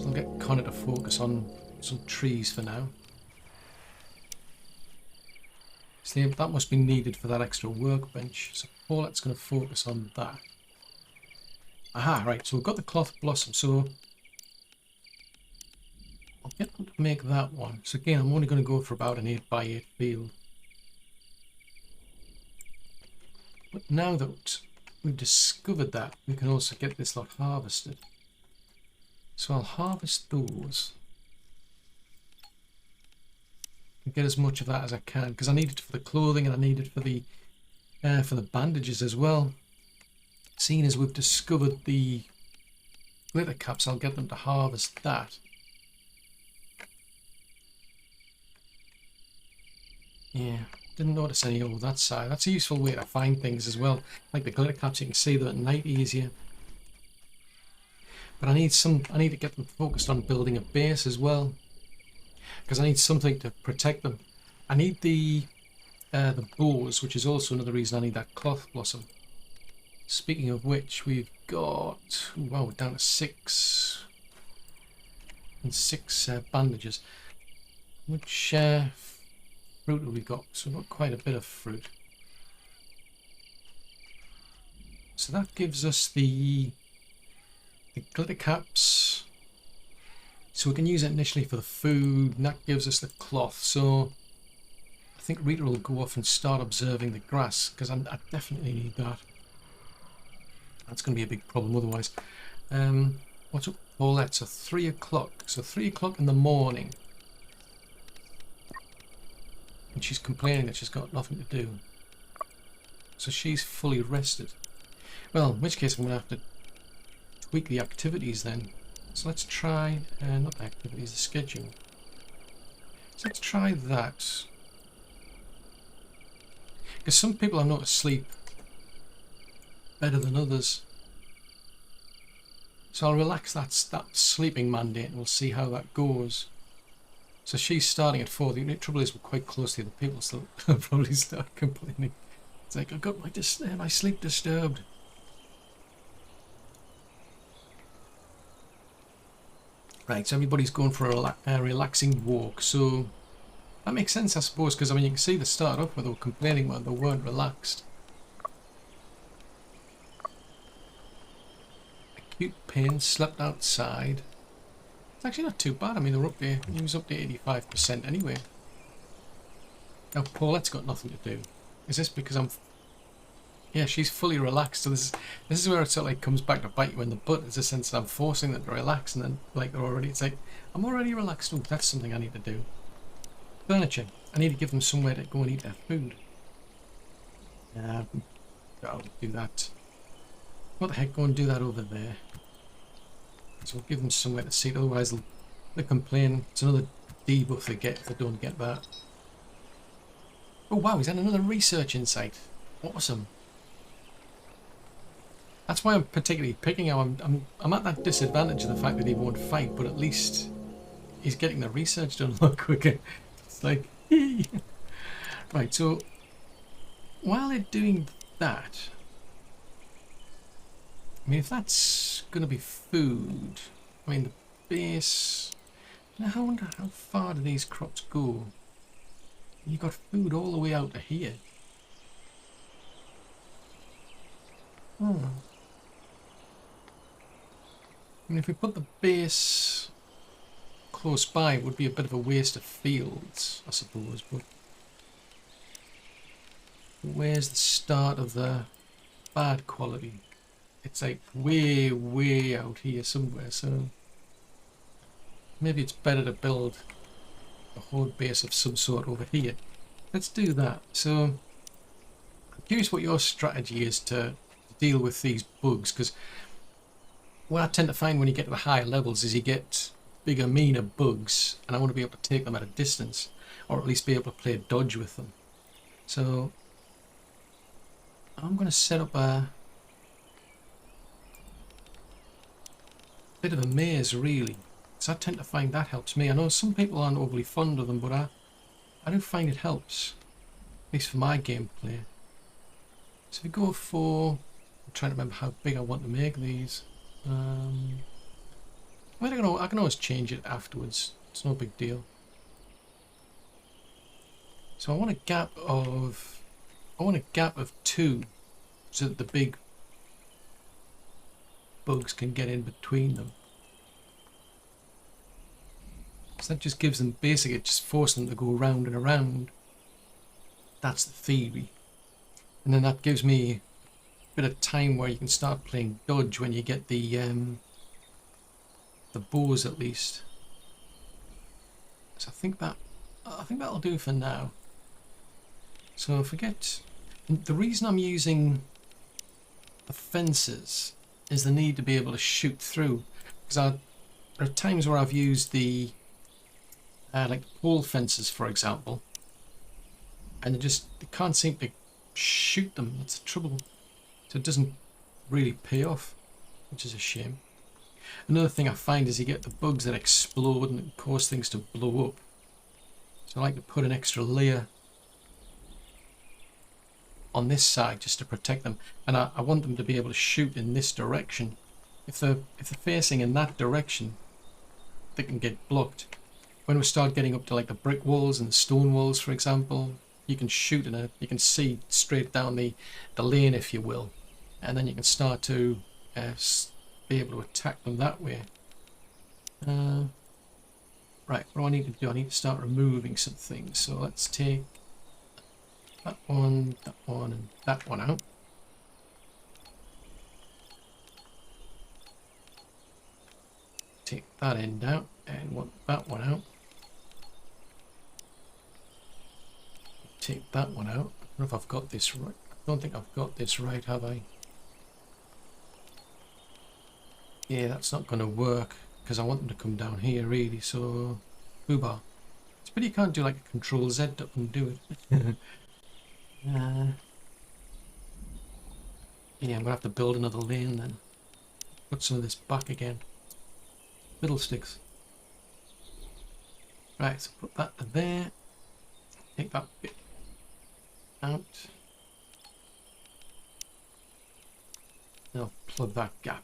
So I'll get Connor to focus on some trees for now. See, that must be needed for that extra workbench. So Paulette's going to focus on that. Aha, right, so we've got the cloth blossom, so I'll get them to make that one. So again, I'm only going to go for about an 8x8 field. But now that we've discovered that, we can also get this lot harvested. So I'll harvest those. And get as much of that as I can, because I need it for the clothing and I need it for the bandages as well. Seeing as we've discovered the glitter caps, I'll get them to harvest that. Yeah, didn't notice any over that side. That's a useful way to find things as well. Like the glitter caps, you can see them at night easier. But I need to get them focused on building a base as well, because I need something to protect them. I need the bows, which is also another reason I need that cloth blossom. Speaking of which, we've got, wow, we're down to 6 bandages. Which fruit have we got? So we've got quite a bit of fruit. So that gives us the glitter caps. So we can use it initially for the food, and that gives us the cloth. So I think Rita will go off and start observing the grass, because I definitely need that. That's going to be a big problem otherwise. What's up? Oh, that's a 3 o'clock. So 3 o'clock in the morning. And she's complaining that she's got nothing to do. So she's fully rested. Well, in which case I'm going to have to tweak the activities then. So let's try, not the activities, the schedule. So let's try that. Because some people I know to sleep better than others. So I'll relax that sleeping mandate and we'll see how that goes. So she's starting at 4. The trouble is we're quite close to the people, so they'll probably start complaining. It's like, I've got my sleep disturbed. Right, so everybody's going for a relaxing walk. So that makes sense, I suppose, because I mean you can see the start up where they were complaining when they weren't relaxed. Acute pain, slept outside. It's actually not too bad. I mean, they're up there. He was up to 85% anyway. Now Paulette's got nothing to do. Is this because I'm? Yeah, she's fully relaxed. So this is where it sort of like comes back to bite you in the butt. It's a sense that I'm forcing them to relax, and then like they're already. It's like I'm already relaxed. Oh, that's something I need to do. Furniture. I need to give them somewhere to go and eat their food. I'll do that. What the heck? Go and do that over there. So we'll give them somewhere to sit, otherwise they'll complain. It's another debuff they get if they don't get that. Oh wow, he's had another research insight. Awesome. That's why I'm particularly picking him. I'm at that disadvantage of the fact that he won't fight, but at least he's getting the research done a lot quicker. It's like, right, so while they're doing that, I mean, if that's going to be food, I mean, the base... Now, I wonder how far do these crops go? You've got food all the way out to here. I mean, if we put the base close by, it would be a bit of a waste of fields, I suppose, but... Where's the start of the bad quality? It's like way, way out here somewhere, so maybe it's better to build a horde base of some sort over here. Let's do that. So I'm curious what your strategy is to deal with these bugs, because what I tend to find when you get to the higher levels is you get bigger, meaner bugs, and I want to be able to take them at a distance, or at least be able to play dodge with them. So I'm going to set up a bit of a maze, really, so I tend to find that helps me. I know some people aren't overly fond of them, but I do find it helps, at least for my gameplay. So if we go for, I'm trying to remember how big I want to make these. I can always change it afterwards. It's no big deal. So I want a gap of 2 so that the big bugs can get in between them. So that just gives them, basically it just forces them to go round and around. That's the theory. And then that gives me a bit of time where you can start playing dodge when you get the bows at least. So I think that'll do for now. So forget, the reason I'm using the fences is the need to be able to shoot through, because there are times where I've used the like pole fences, for example, and they can't seem to shoot them. That's the trouble. So it doesn't really pay off, which is a shame. Another thing I find is you get the bugs that explode and cause things to blow up. So I like to put an extra layer on this side just to protect them, and I want them to be able to shoot in this direction. If they're facing in that direction, they can get blocked. When we start getting up to like the brick walls and the stone walls, for example, you can shoot in you can see straight down the lane, if you will, and then you can start to be able to attack them that way. Right, what do I need to do? I need to start removing some things. So let's take that one, and that one out. Take that end out and want that one out. Take that one out. I don't know if I've got this right. I don't think I've got this right, have I? Yeah, that's not going to work because I want them to come down here really, so foobar. It's a pity you can't do like a Control Z to undo it. Yeah, I'm going to have to build another lane then. Put some of this back again. Fiddlesticks. Right, so put that to there. Take that bit out. Now plug that gap.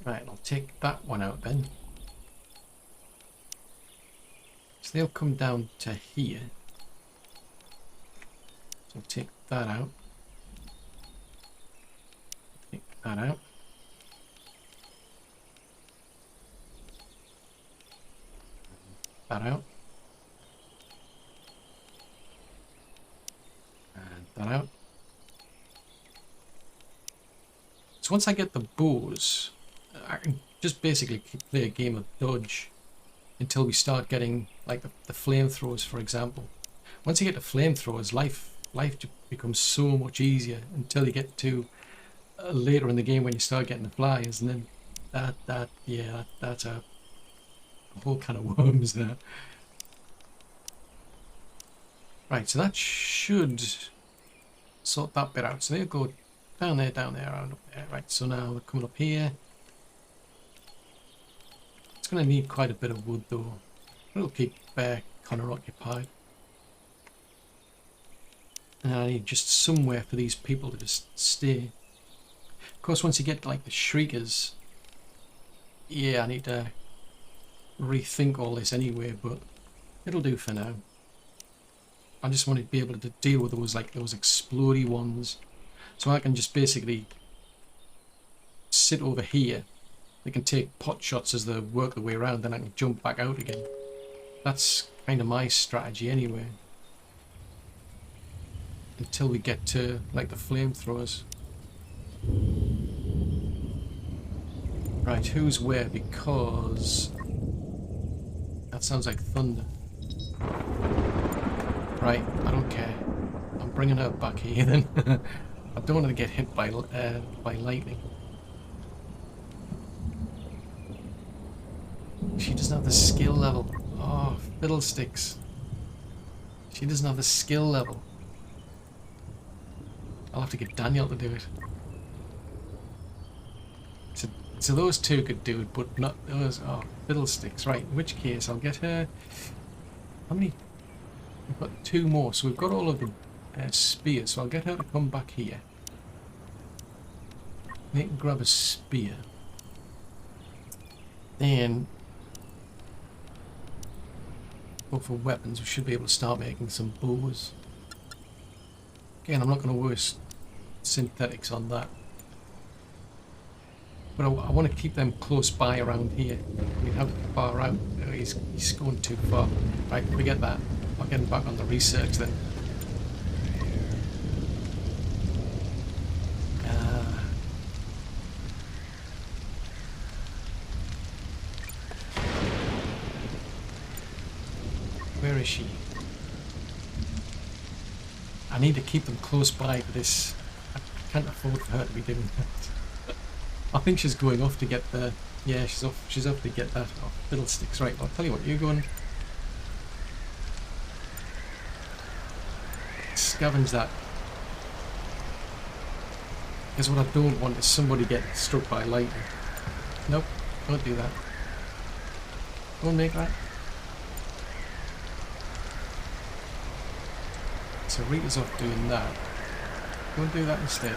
Right, I'll take that one out then. So they'll come down to here. So I'll take that out. Take that out. That out. And that out. So once I get the bows, I can just basically play a game of dodge until we start getting like the flamethrowers, for example. Once you get the flamethrowers, life becomes so much easier until you get to later in the game when you start getting the flyers, and then that's a whole kind of worms there. Right, so that should sort that bit out. So they'll go down there, around up there. Right, so now we're coming up here. It's going to need quite a bit of wood though. It'll keep Connor occupied. And I need just somewhere for these people to just stay. Of course, once you get like the shriekers, yeah, I need to rethink all this anyway, but it'll do for now. I just want to be able to deal with those explodey ones, so I can just basically sit over here. They can take pot shots as they work their way around, then I can jump back out again. That's kind of my strategy anyway, until we get to like the flamethrowers. Right, who's where? Because that sounds like thunder. Right, I don't care. I'm bringing her back here then. I don't want to get hit by lightning. She doesn't have the skill level. Oh, fiddlesticks. She doesn't have the skill level. I'll have to get Daniel to do it. So those two could do it, but not those. Oh, fiddlesticks. Right, in which case I'll get her. How many? We've got 2 more, so we've got all of the spears, so I'll get her to come back here. They can grab a spear. Then go for weapons. We should be able to start making some bows. Again, I'm not going to waste synthetics on that. But I want to keep them close by around here. I mean, how far out? Oh, he's going too far. Right, forget that. I'll get him back on the research then. Where is she? I need to keep them close by for this. I can't afford for her to be doing that. I think she's going off to get the... Yeah, she's off to get that off. Fiddlesticks. Right, I'll tell you what, you're going... Scavenge that. Because what I don't want is somebody getting struck by lightning. Nope, don't do that. Don't make that. So Rita's off doing that. Go and do that instead.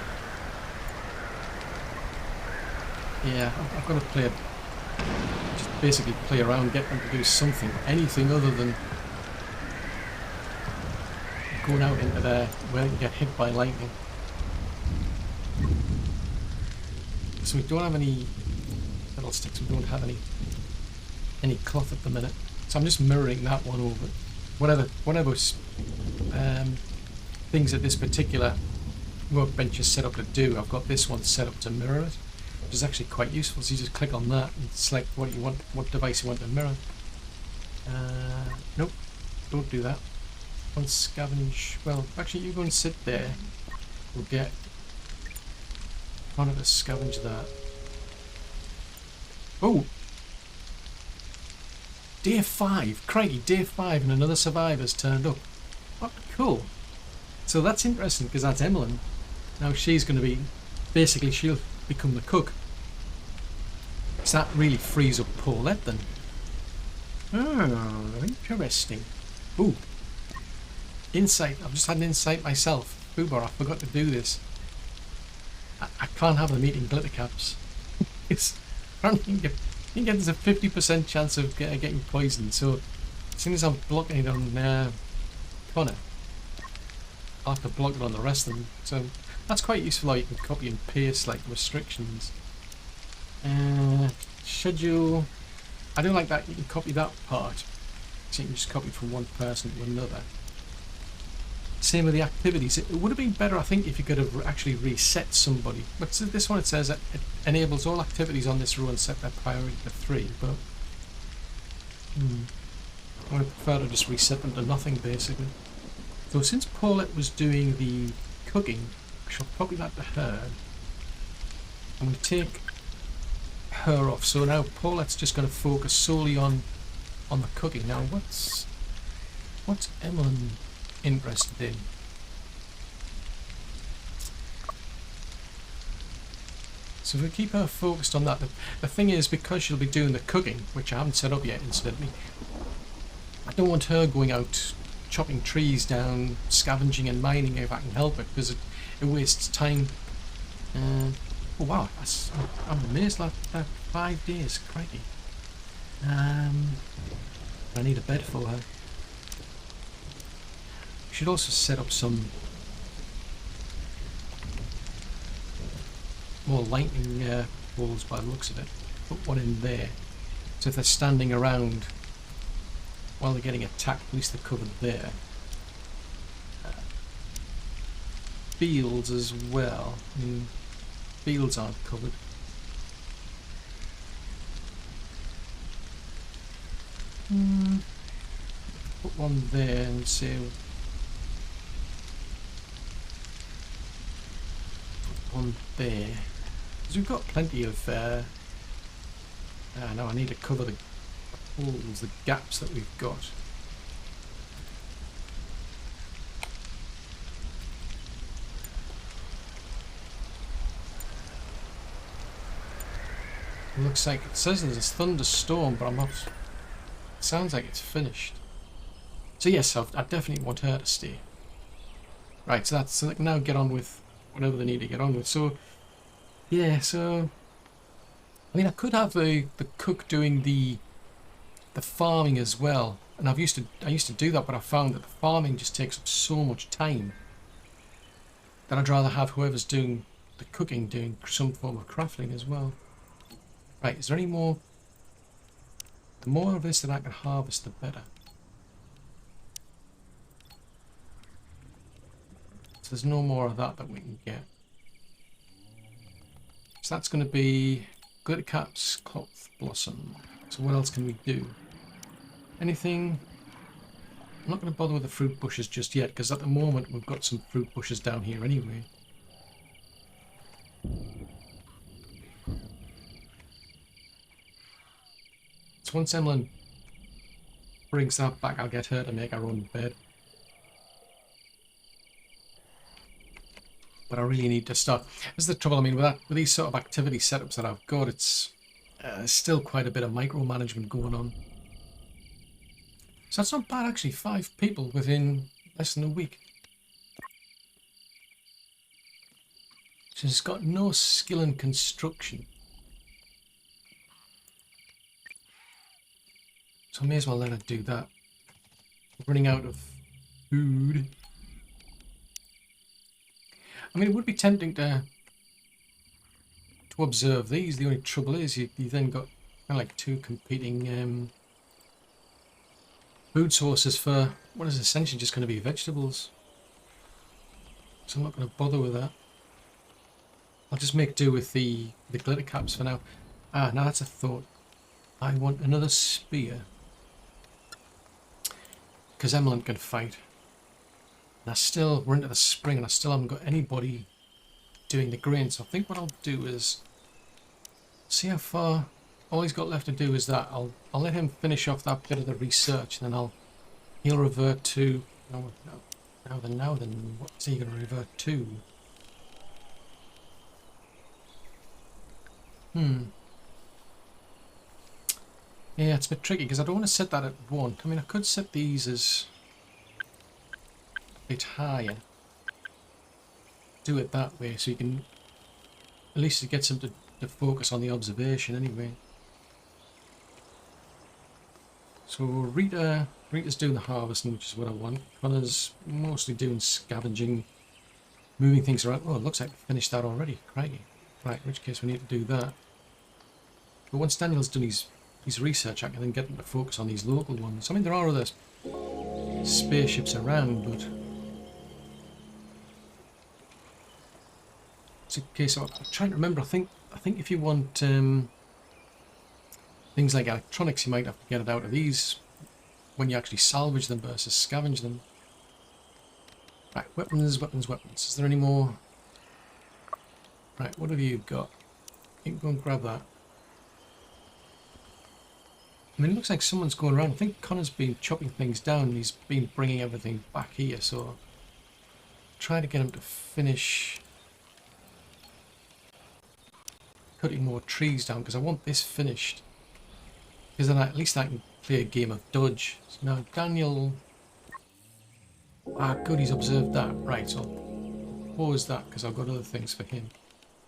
Yeah, I've got to play, just basically play around, get them to do something, anything other than going out into there where they can get hit by lightning. So we don't have any fiddlesticks, we don't have any cloth at the minute. So I'm just mirroring that one over. Whatever things that this particular workbench is set up to do, I've got this one set up to mirror it, which is actually quite useful. So you just click on that and select what you want, what device you want to mirror. Nope, don't do that. One scavenge. Well, actually, you go and sit there. We'll get one of us scavenge that. Oh, day 5, crikey, day 5, and another survivor's turned up. What cool. So that's interesting because that's Emmeline. Now she's going to be, basically she'll become the cook. So that really frees up Paulette then. Oh, interesting. Ooh. Insight. I've just had an insight myself. Boober, I forgot to do this. I can't have them eating glitter caps. It's apparently you can get there's a 50% chance of getting poisoned. So as soon as I'm blocking it on Connor, I'll have to block it on the rest of them. So that's quite useful how you can copy and paste like restrictions. Schedule. I don't like that you can copy that part. So you can just copy from one person to another. Same with the activities. It would have been better, I think, if you could have actually reset somebody. But this one, it says that it enables all activities on this row and set their priority to 3. But I would prefer to just reset them to nothing, basically. So since Paulette was doing the cooking, I shall copy that to her. I'm going to take her off. So now Paulette's just going to focus solely on the cooking. Now, what's Emmeline interested in? So if we keep her focused on that, the thing is, because she'll be doing the cooking, which I haven't set up yet incidentally, I don't want her going out chopping trees down, scavenging and mining if I can help it, because it wastes time. Oh wow, I'm amazed like that 5 days, crikey. I need a bed for her. Should also set up some more lightning balls by the looks of it. Put one in there, so if they're standing around while they're getting attacked, at least they're covered there. Fields as well. I mean, fields aren't covered. Put one there and say one there, because we've got plenty of now I need to cover the holes, the gaps that we've got. It looks like it says there's a thunderstorm, but I'm not. It sounds like it's finished. So yes, I definitely want her to stay. Right, so they can now get on with whatever they need to get on with. So Yeah, so I mean, I could have the cook doing the farming as well, and I used to do that, but I found that the farming just takes up so much time that I'd rather have whoever's doing the cooking doing some form of crafting as well. Right, is there any more? The more of this that I can harvest, the better. So there's no more of that we can get. So that's going to be glitter caps, cloth blossom. So what else can we do? Anything? I'm not going to bother with the fruit bushes just yet, because at the moment we've got some fruit bushes down here anyway. So once Emlyn brings that back, I'll get her to make her own bed. But I really need to start. This is the trouble, I mean, with these sort of activity setups that I've got, it's still quite a bit of micromanagement going on. So that's not bad, actually. 5 people within less than a week. She's got no skill in construction. So I may as well let her do that. We're running out of food. I mean, it would be tempting to observe these. The only trouble is you then got kind of like 2 competing food sources for what is essentially just going to be vegetables. So I'm not going to bother with that. I'll just make do with the glitter caps for now. Ah, now that's a thought. I want another spear. Because Emlyn can fight. And we're into the spring and I still haven't got anybody doing the grain. So I think what I'll do is see how far. All he's got left to do is that. I'll let him finish off that bit of the research, and then he'll revert to. Now then, what's he going to revert to? Yeah, it's a bit tricky because I don't want to set that at 1. I mean, I could set these as a bit higher. Do it that way so you can. At least it gets him to focus on the observation anyway. So Rita's doing the harvesting, which is what I want. Connor's mostly doing scavenging, moving things around. Oh, it looks like we finished that already. Crikey. Right, in which case we need to do that. But once Daniel's done his research, I can then get him to focus on these local ones. I mean, there are other spaceships around, but it's a case of I'm trying to remember. I think if you want things like electronics, you might have to get it out of these when you actually salvage them versus scavenge them. Right, weapons. Is there any more? Right, what have you got? You can go and grab that. I mean, it looks like someone's going around. I think Connor's been chopping things down and he's been bringing everything back here, so try to get him to finish cutting more trees down, because I want this finished. Because then at least I can play a game of dodge. So now Daniel... Ah, good, he's observed that. Right, so I'll pause that because I've got other things for him.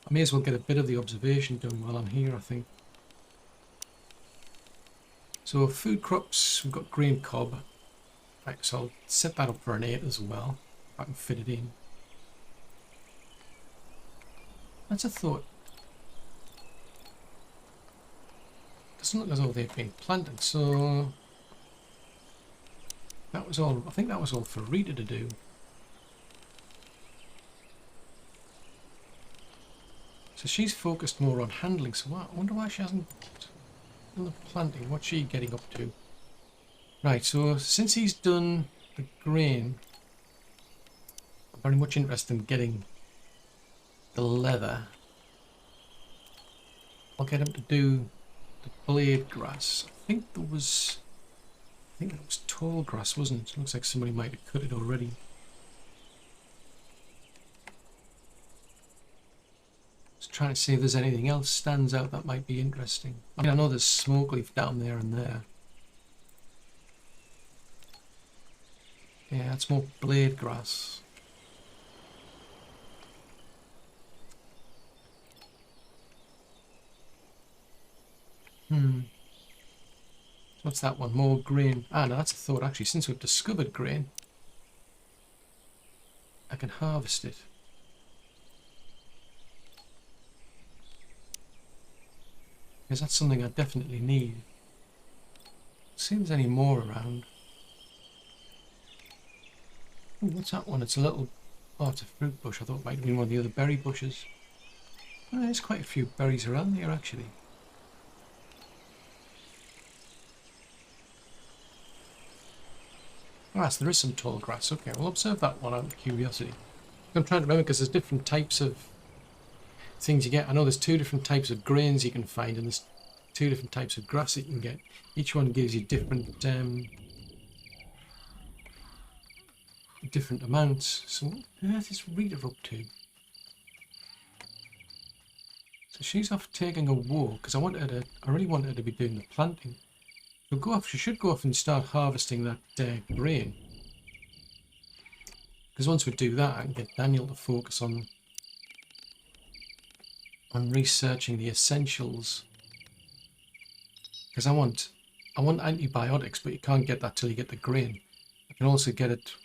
I may as well get a bit of the observation done while I'm here, I think. So food crops, we've got green cob. Right, so I'll set that up for an 8 as well, if I can fit it in. That's a thought. Doesn't look as though they've been planted, so that was all. I think that was all for Rita to do. So she's focused more on handling, so I wonder why she hasn't done the planting. What's she getting up to? Right, so since he's done the grain, I'm very much interested in getting the leather. I'll get him to do the blade grass. I think it was tall grass, wasn't it? Looks like somebody might have cut it already. Just trying to see if there's anything else stands out that might be interesting. I mean, I know there's smoke leaf down there and there. Yeah, it's more blade grass. What's that one? More grain. Ah, no, that's a thought actually. Since we've discovered grain, I can harvest it. Because that's something I definitely need. See if there's any more around. Ooh, what's that one? It's a little... Oh, it's a fruit bush. I thought it might have been one of the other berry bushes. Oh, there's quite a few berries around here, actually. Ah, so there is some tall grass. Okay, we'll observe that one out of curiosity. I'm trying to remember because there's different types of things you get. I know there's 2 different types of grains you can find, and there's 2 different types of grass that you can get. Each one gives you different different amounts. So what on earth is Rita up to? So she's off taking a walk because I really want her to be doing the planting. So go off. She should go off and start harvesting that grain. Because once we do that, I can get Daniel to focus on researching the essentials. Because I want antibiotics, but you can't get that till you get the grain. You can also get it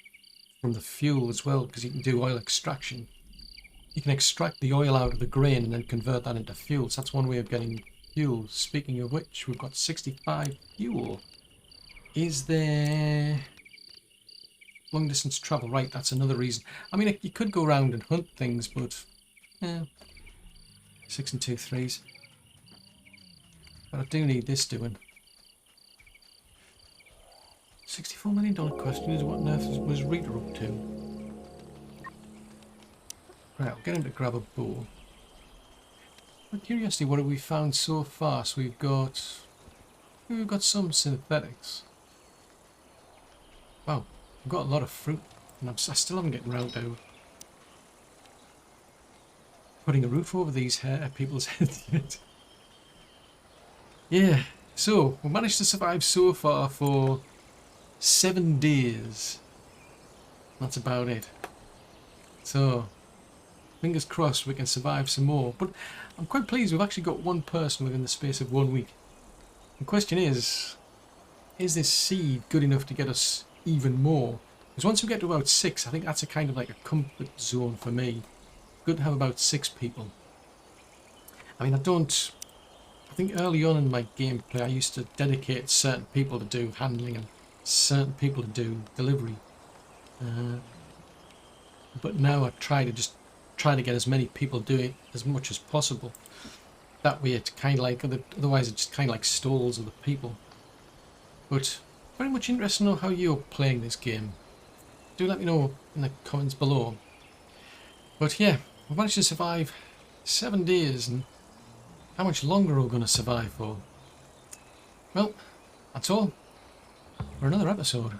from the fuel as well, because you can do oil extraction. You can extract the oil out of the grain and then convert that into fuel. So that's one way of getting fuel. Speaking of which, we've got 65 fuel. Is there long distance travel? Right, that's another reason. I mean, you could go around and hunt things, but 6 and 2 3s. But I do need this doing. $64 million question is what on earth was Rita up to? Right, I'll get him to grab a bow. For curiosity, what have we found so far? So we've got some synthetics. Wow, we've got a lot of fruit, and I still haven't gotten around to putting a roof over these people's heads yet. Yeah, so we managed to survive so far for 7 days. That's about it. So, fingers crossed we can survive some more. But I'm quite pleased we've actually got 1 person within the space of 1 week. The question is this seed good enough to get us even more? Because once we get to about 6, I think that's a kind of like a comfort zone for me. Good to have about 6 people. I mean, I think early on in my gameplay I used to dedicate certain people to do handling and certain people to do delivery. But now I try to get as many people do it as much as possible. That way it's kind of like, otherwise it just kind of like stalls other people. But very much interested to know how you're playing this game. Do let me know in the comments below. But yeah, we've managed to survive 7 days, and how much longer are we going to survive for? Well, that's all for another episode.